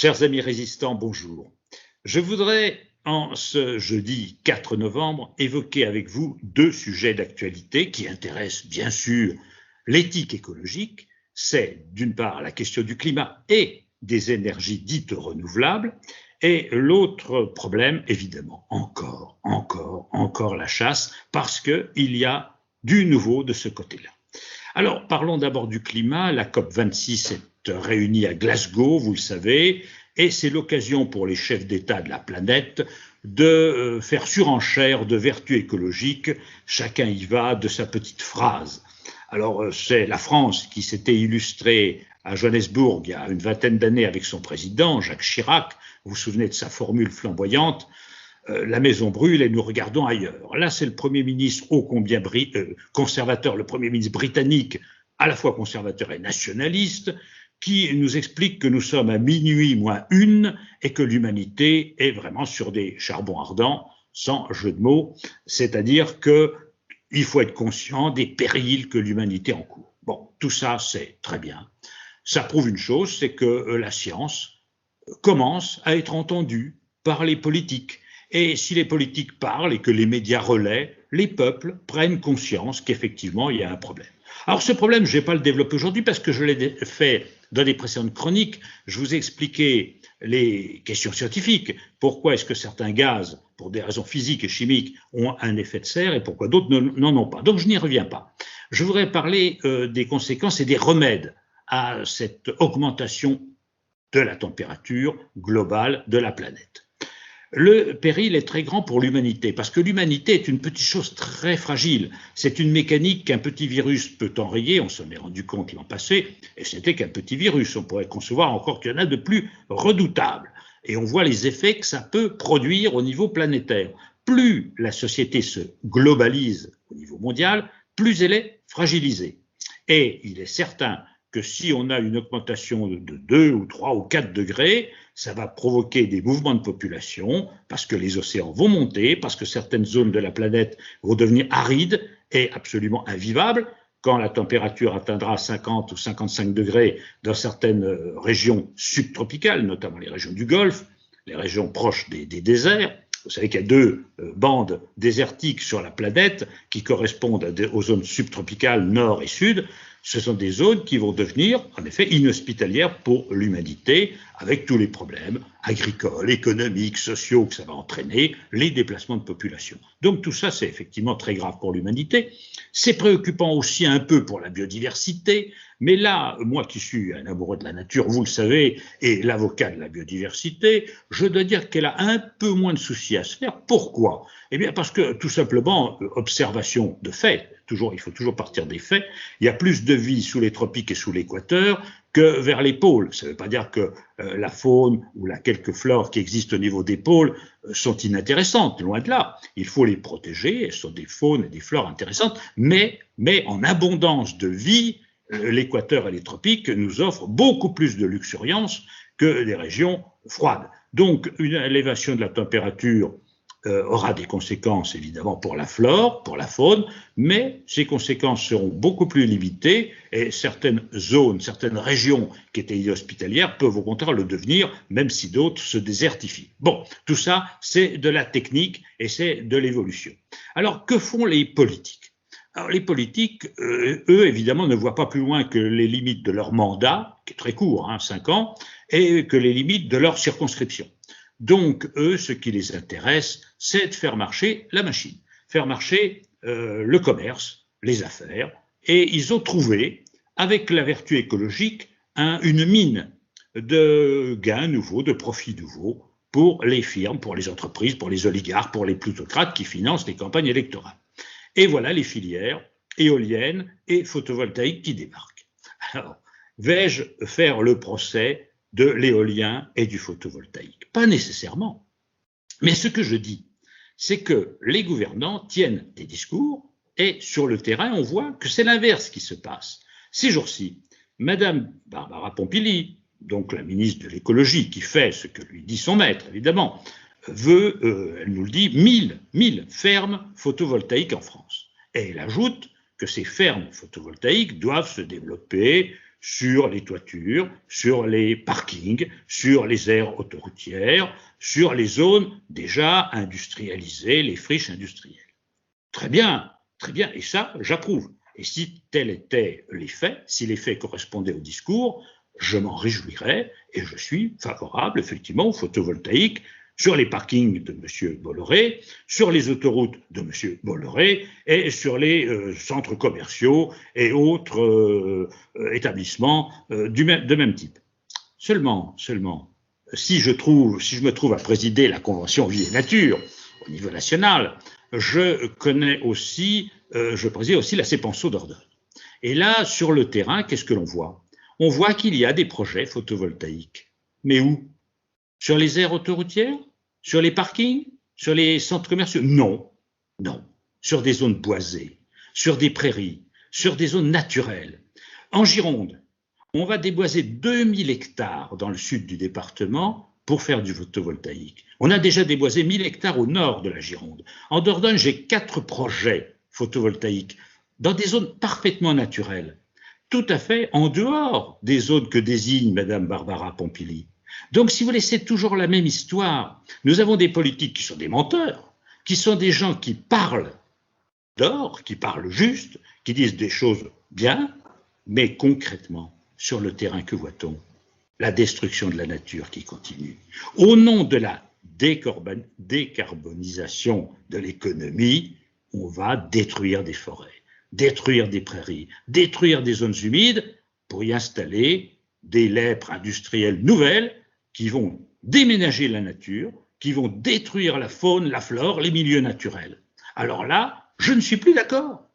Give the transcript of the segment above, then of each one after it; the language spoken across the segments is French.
Chers amis résistants, bonjour. Je voudrais, en ce jeudi 4 novembre, évoquer avec vous deux sujets d'actualité qui intéressent bien sûr l'éthique écologique. C'est d'une part la question du climat et des énergies dites renouvelables, et l'autre problème, évidemment, encore la chasse, parce qu'il y a du nouveau de ce côté-là. Alors, parlons d'abord du climat. La COP26 est réunie à Glasgow, vous le savez, et c'est l'occasion pour les chefs d'État de la planète de faire surenchère de vertus écologiques. Chacun y va de sa petite phrase. Alors, c'est la France qui s'était illustrée à Johannesburg il y a une vingtaine d'années avec son président, Jacques Chirac. Vous vous souvenez de sa formule flamboyante? La maison brûle et nous regardons ailleurs. Là, c'est le Premier ministre ô combien conservateur, le Premier ministre britannique, à la fois conservateur et nationaliste, qui nous explique que nous sommes à minuit moins une et que l'humanité est vraiment sur des charbons ardents, sans jeu de mots, c'est-à-dire qu'il faut être conscient des périls que l'humanité encourt. Bon, tout ça, c'est très bien. Ça prouve une chose, c'est que la science commence à être entendue par les politiques. Et si les politiques parlent et que les médias relaient, les peuples prennent conscience qu'effectivement, il y a un problème. Alors ce problème, je ne vais pas le développer aujourd'hui parce que je l'ai fait dans les précédentes chroniques. Je vous ai expliqué les questions scientifiques. Pourquoi est-ce que certains gaz, pour des raisons physiques et chimiques, ont un effet de serre et pourquoi d'autres n'en ont pas. Donc je n'y reviens pas. Je voudrais parler des conséquences et des remèdes à cette augmentation de la température globale de la planète. Le péril est très grand pour l'humanité, parce que l'humanité est une petite chose très fragile. C'est une mécanique qu'un petit virus peut enrayer, on s'en est rendu compte l'an passé, et c'était qu'un petit virus. On pourrait concevoir encore qu'il y en a de plus redoutables. Et on voit les effets que ça peut produire au niveau planétaire. Plus la société se globalise au niveau mondial, plus elle est fragilisée. Et il est certain que si on a une augmentation de 2 ou 3 ou 4 degrés, ça va provoquer des mouvements de population parce que les océans vont monter, parce que certaines zones de la planète vont devenir arides et absolument invivables. Quand la température atteindra 50 ou 55 degrés dans certaines régions subtropicales, notamment les régions du Golfe, les régions proches des déserts. Vous savez qu'il y a deux bandes désertiques sur la planète qui correspondent aux zones subtropicales nord et sud. Ce sont des zones qui vont devenir, en effet, inhospitalières pour l'humanité, avec tous les problèmes agricoles, économiques, sociaux que ça va entraîner, les déplacements de population. Donc tout ça, c'est effectivement très grave pour l'humanité. C'est préoccupant aussi un peu pour la biodiversité, mais là, moi qui suis un amoureux de la nature, vous le savez, et l'avocat de la biodiversité, je dois dire qu'elle a un peu moins de soucis à se faire. Pourquoi? Eh bien parce que, tout simplement, observation de faits, il faut toujours partir des faits, il y a plus de vie sous les tropiques et sous l'équateur que vers les pôles. Ça ne veut pas dire que la faune ou quelques flores qui existent au niveau des pôles sont inintéressantes, loin de là. Il faut les protéger, elles sont des faunes et des flores intéressantes, mais en abondance de vie, l'équateur et les tropiques nous offrent beaucoup plus de luxuriance que les régions froides. Donc une élévation de la température aura des conséquences évidemment pour la flore, pour la faune, mais ces conséquences seront beaucoup plus limitées et certaines zones, certaines régions qui étaient inhospitalières peuvent au contraire le devenir, même si d'autres se désertifient. Bon, tout ça, c'est de la technique et c'est de l'évolution. Alors, que font les politiques? Alors, les politiques, eux, évidemment, ne voient pas plus loin que les limites de leur mandat, qui est très court, 5 ans, et que les limites de leur circonscription. Donc, eux, ce qui les intéresse, c'est de faire marcher la machine, faire marcher le commerce, les affaires. Et ils ont trouvé, avec la vertu écologique, une mine de gains nouveaux, de profits nouveaux pour les firmes, pour les entreprises, pour les oligarques, pour les plutocrates qui financent les campagnes électorales. Et voilà les filières éoliennes et photovoltaïques qui débarquent. Alors, vais-je faire le procès de l'éolien et du photovoltaïque? Pas nécessairement. Mais ce que je dis, c'est que les gouvernants tiennent des discours et sur le terrain, on voit que c'est l'inverse qui se passe. Ces jours-ci, Madame Barbara Pompili, donc la ministre de l'écologie, qui fait ce que lui dit son maître, évidemment, veut, elle nous le dit, 1000 fermes photovoltaïques en France. Et elle ajoute que ces fermes photovoltaïques doivent se développer sur les toitures, sur les parkings, sur les aires autoroutières, sur les zones déjà industrialisées, les friches industrielles. Très bien, et ça, j'approuve. Et si tels étaient les faits, si les faits correspondaient au discours, je m'en réjouirais et je suis favorable effectivement au photovoltaïque sur les parkings de M. Bolloré, sur les autoroutes de M. Bolloré et sur les centres commerciaux et autres établissements de même type. Seulement, si je me trouve à présider la Convention Vie et Nature au niveau national, je préside aussi la CEPANSO d'Ordonne. Et là, sur le terrain, qu'est-ce que l'on voit? On voit qu'il y a des projets photovoltaïques. Mais où? Sur les aires autoroutières? Sur les parkings? Sur les centres commerciaux? Non. Sur des zones boisées, sur des prairies, sur des zones naturelles. En Gironde, on va déboiser 2000 hectares dans le sud du département pour faire du photovoltaïque. On a déjà déboisé 1000 hectares au nord de la Gironde. En Dordogne, j'ai 4 projets photovoltaïques dans des zones parfaitement naturelles, tout à fait en dehors des zones que désigne Mme Barbara Pompili. Donc, si vous voulez, c'est toujours la même histoire. Nous avons des politiques qui sont des menteurs, qui sont des gens qui parlent d'or, qui parlent juste, qui disent des choses bien, mais concrètement, sur le terrain, que voit-on? La destruction de la nature qui continue. Au nom de la décarbonisation de l'économie, on va détruire des forêts, détruire des prairies, détruire des zones humides pour y installer des lèpres industrielles nouvelles qui vont déménager la nature, qui vont détruire la faune, la flore, les milieux naturels. Alors là, je ne suis plus d'accord.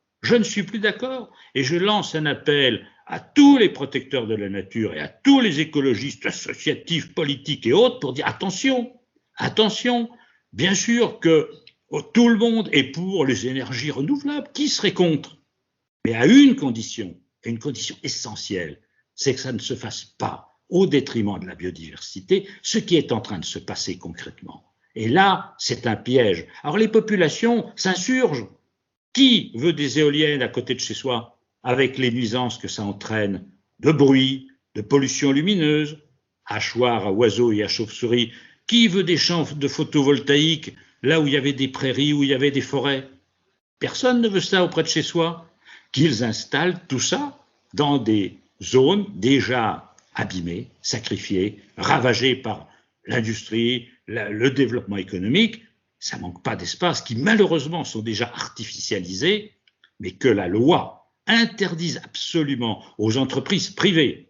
Et je lance un appel à tous les protecteurs de la nature et à tous les écologistes associatifs, politiques et autres pour dire attention, bien sûr que tout le monde est pour les énergies renouvelables, qui serait contre? Mais à une condition, et une condition essentielle, c'est que ça ne se fasse pas au détriment de la biodiversité, ce qui est en train de se passer concrètement. Et là, c'est un piège. Alors les populations s'insurgent. Qui veut des éoliennes à côté de chez soi, avec les nuisances que ça entraîne, de bruit, de pollution lumineuse, hachoirs à oiseaux et à chauves-souris? Qui veut des champs de photovoltaïque là où il y avait des prairies, où il y avait des forêts? Personne ne veut ça auprès de chez soi. Qu'ils installent tout ça dans des zones déjà abîmées, sacrifiées, ravagées par l'industrie, le développement économique. Ça manque pas d'espace, qui malheureusement sont déjà artificialisés, mais que la loi interdise absolument aux entreprises privées.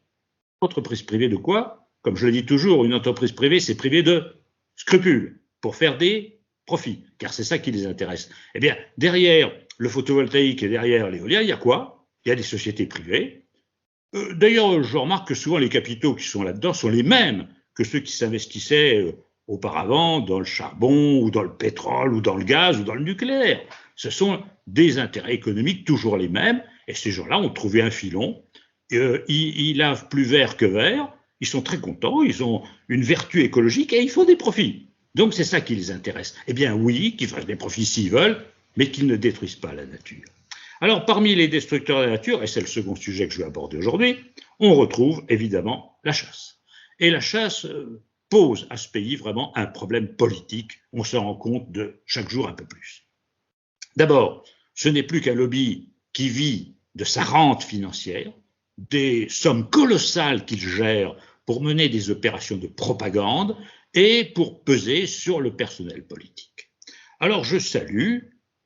Entreprises privées de quoi? Comme je le dis toujours, une entreprise privée, c'est privée de scrupules pour faire des profits, car c'est ça qui les intéresse. Eh bien, derrière le photovoltaïque et derrière l'éolien, il y a quoi? Il y a des sociétés privées. D'ailleurs, je remarque que souvent les capitaux qui sont là-dedans sont les mêmes que ceux qui s'investissaient auparavant dans le charbon ou dans le pétrole ou dans le gaz ou dans le nucléaire. Ce sont des intérêts économiques toujours les mêmes, et ces gens-là ont trouvé un filon. Ils lavent plus vert que vert, ils sont très contents, ils ont une vertu écologique et ils font des profits. Donc c'est ça qui les intéresse. Eh bien oui, qu'ils fassent des profits s'ils veulent, mais qu'ils ne détruisent pas la nature. Alors parmi les destructeurs de la nature, et c'est le second sujet que je vais aborder aujourd'hui, on retrouve évidemment la chasse. Et la chasse pose à ce pays vraiment un problème politique. On s'en rend compte de chaque jour un peu plus. D'abord, ce n'est plus qu'un lobby qui vit de sa rente financière, des sommes colossales qu'il gère pour mener des opérations de propagande et pour peser sur le personnel politique. Alors je salue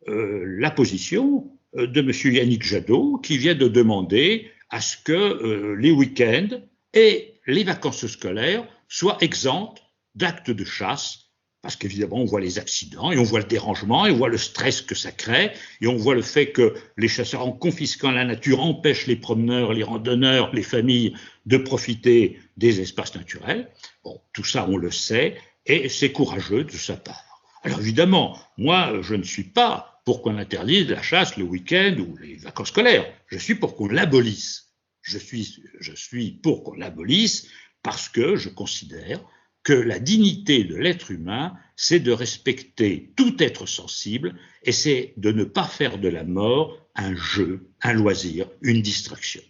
la position de M. Yannick Jadot, qui vient de demander à ce que les week-ends et les vacances scolaires soient exemptes d'actes de chasse, parce qu'évidemment on voit les accidents et on voit le dérangement et on voit le stress que ça crée et on voit le fait que les chasseurs, en confisquant la nature, empêchent les promeneurs, les randonneurs, les familles de profiter des espaces naturels. Bon, tout ça on le sait et c'est courageux de sa part. Alors évidemment, moi je ne suis pas pour qu'on interdise la chasse le week-end ou les vacances scolaires, je suis pour qu'on l'abolisse. Je suis pour qu'on l'abolisse parce que je considère que la dignité de l'être humain, c'est de respecter tout être sensible et c'est de ne pas faire de la mort un jeu, un loisir, une distraction.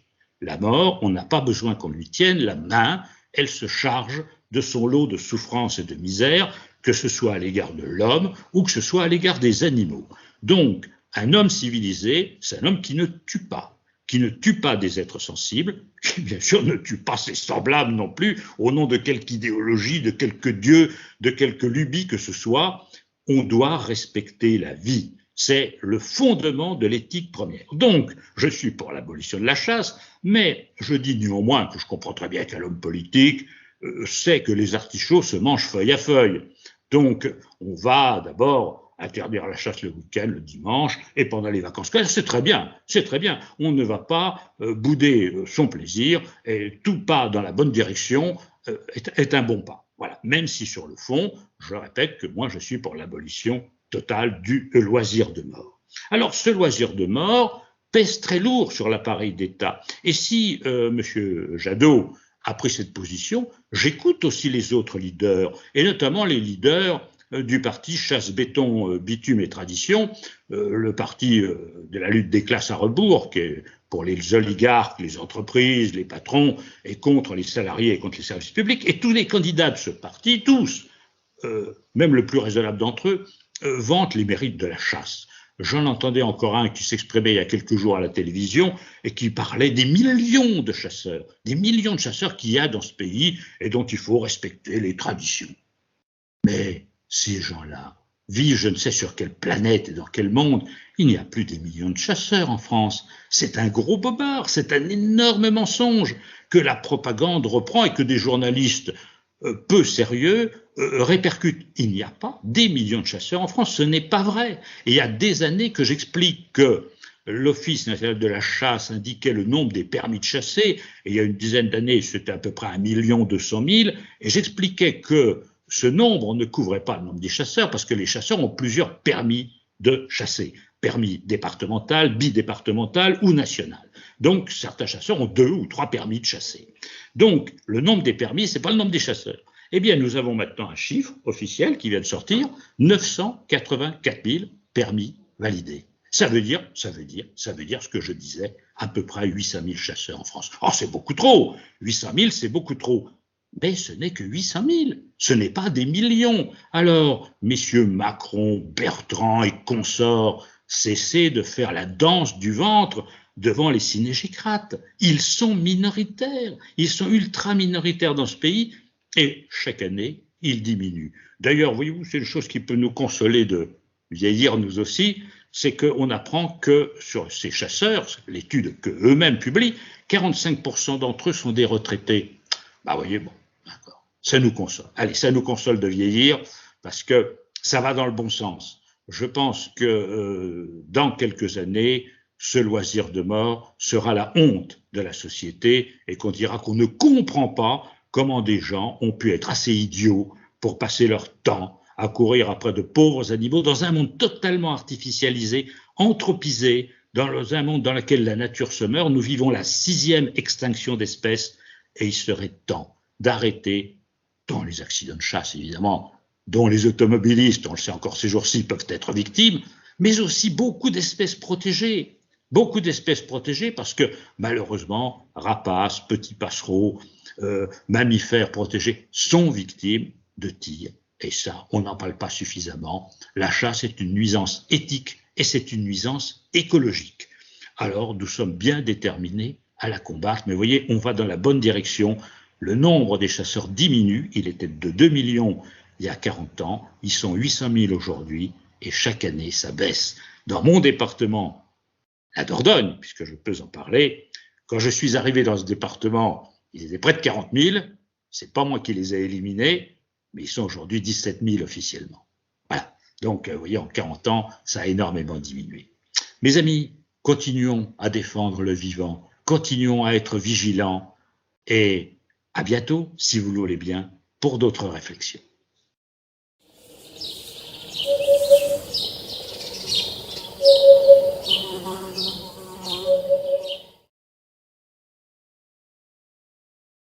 La mort, on n'a pas besoin qu'on lui tienne la main, elle se charge de son lot de souffrances et de misère, que ce soit à l'égard de l'homme ou que ce soit à l'égard des animaux. Donc, un homme civilisé, c'est un homme qui ne tue pas des êtres sensibles, qui bien sûr ne tue pas ses semblables non plus, au nom de quelque idéologie, de quelque dieu, de quelque lubie que ce soit. On doit respecter la vie. C'est le fondement de l'éthique première. Donc, je suis pour l'abolition de la chasse, mais je dis néanmoins que je comprends très bien qu'un homme politique sait que les artichauts se mangent feuille à feuille. Donc, on va d'abord interdire la chasse le week-end, le dimanche, et pendant les vacances scolaires, c'est très bien, c'est très bien. On ne va pas bouder son plaisir, et tout pas dans la bonne direction est un bon pas. Voilà. Même si sur le fond, je répète que moi je suis pour l'abolition totale du loisir de mort. Alors ce loisir de mort pèse très lourd sur l'appareil d'État. Et si M. Jadot a pris cette position, j'écoute aussi les autres leaders, et notamment les leaders du parti Chasse, Béton, Bitume et Tradition, le parti de la lutte des classes à rebours, qui est pour les oligarques, les entreprises, les patrons, et contre les salariés et contre les services publics. Et tous les candidats de ce parti, tous, même le plus raisonnable d'entre eux, vantent les mérites de la chasse. J'en entendais encore un qui s'exprimait il y a quelques jours à la télévision et qui parlait des millions de chasseurs qu'il y a dans ce pays et dont il faut respecter les traditions. Mais ces gens-là vivent je ne sais sur quelle planète et dans quel monde. Il n'y a plus des millions de chasseurs en France. C'est un gros bobard, c'est un énorme mensonge que la propagande reprend et que des journalistes peu sérieux répercutent. Il n'y a pas des millions de chasseurs en France, ce n'est pas vrai. Et il y a des années que j'explique que l'Office national de la chasse indiquait le nombre des permis de chasser, et il y a une dizaine d'années, c'était à peu près 1 200 000, et j'expliquais que ce nombre ne couvrait pas le nombre des chasseurs, parce que les chasseurs ont plusieurs permis de chasser, permis départemental, bidépartemental ou national. Donc certains chasseurs ont 2 ou 3 permis de chasser. Donc le nombre des permis, ce n'est pas le nombre des chasseurs. Eh bien, nous avons maintenant un chiffre officiel qui vient de sortir, 984 000 permis validés. Ça veut dire ce que je disais, à peu près 800 000 chasseurs en France. Oh, c'est beaucoup trop, 800 000, c'est beaucoup trop. Mais ce n'est que 800 000, ce n'est pas des millions. Alors, messieurs Macron, Bertrand et consorts, cessez de faire la danse du ventre devant les cinégécrates. Ils sont minoritaires, ils sont ultra minoritaires dans ce pays et chaque année, ils diminuent. D'ailleurs, voyez-vous, c'est une chose qui peut nous consoler de vieillir nous aussi, c'est qu'on apprend que sur ces chasseurs, l'étude qu'eux-mêmes publient, 45% d'entre eux sont des retraités. Bah voyez, bon, d'accord, ça nous console. Allez, ça nous console de vieillir parce que ça va dans le bon sens. Je pense que dans quelques années, ce loisir de mort sera la honte de la société et qu'on dira qu'on ne comprend pas comment des gens ont pu être assez idiots pour passer leur temps à courir après de pauvres animaux dans un monde totalement artificialisé, anthropisé, dans un monde dans lequel la nature se meurt. Nous vivons la 6e extinction d'espèces et il serait temps d'arrêter, dans les accidents de chasse évidemment, dont les automobilistes, on le sait encore ces jours-ci, peuvent être victimes, mais aussi beaucoup d'espèces protégées parce que malheureusement, rapaces, petits passereaux, mammifères protégés sont victimes de tirs. Et ça, on n'en parle pas suffisamment. La chasse est une nuisance éthique et c'est une nuisance écologique. Alors, nous sommes bien déterminés à la combattre, mais vous voyez, on va dans la bonne direction. Le nombre des chasseurs diminue, il était de 2 millions il y a 40 ans, ils sont 800 000 aujourd'hui, et chaque année, ça baisse. Dans mon département, la Dordogne, puisque je peux en parler, quand je suis arrivé dans ce département, ils étaient près de 40 000, c'est pas moi qui les ai éliminés, mais ils sont aujourd'hui 17 000 officiellement. Voilà. Donc, vous voyez, en 40 ans, ça a énormément diminué. Mes amis, continuons à défendre le vivant, continuons à être vigilants et à bientôt, si vous le voulez bien, pour d'autres réflexions.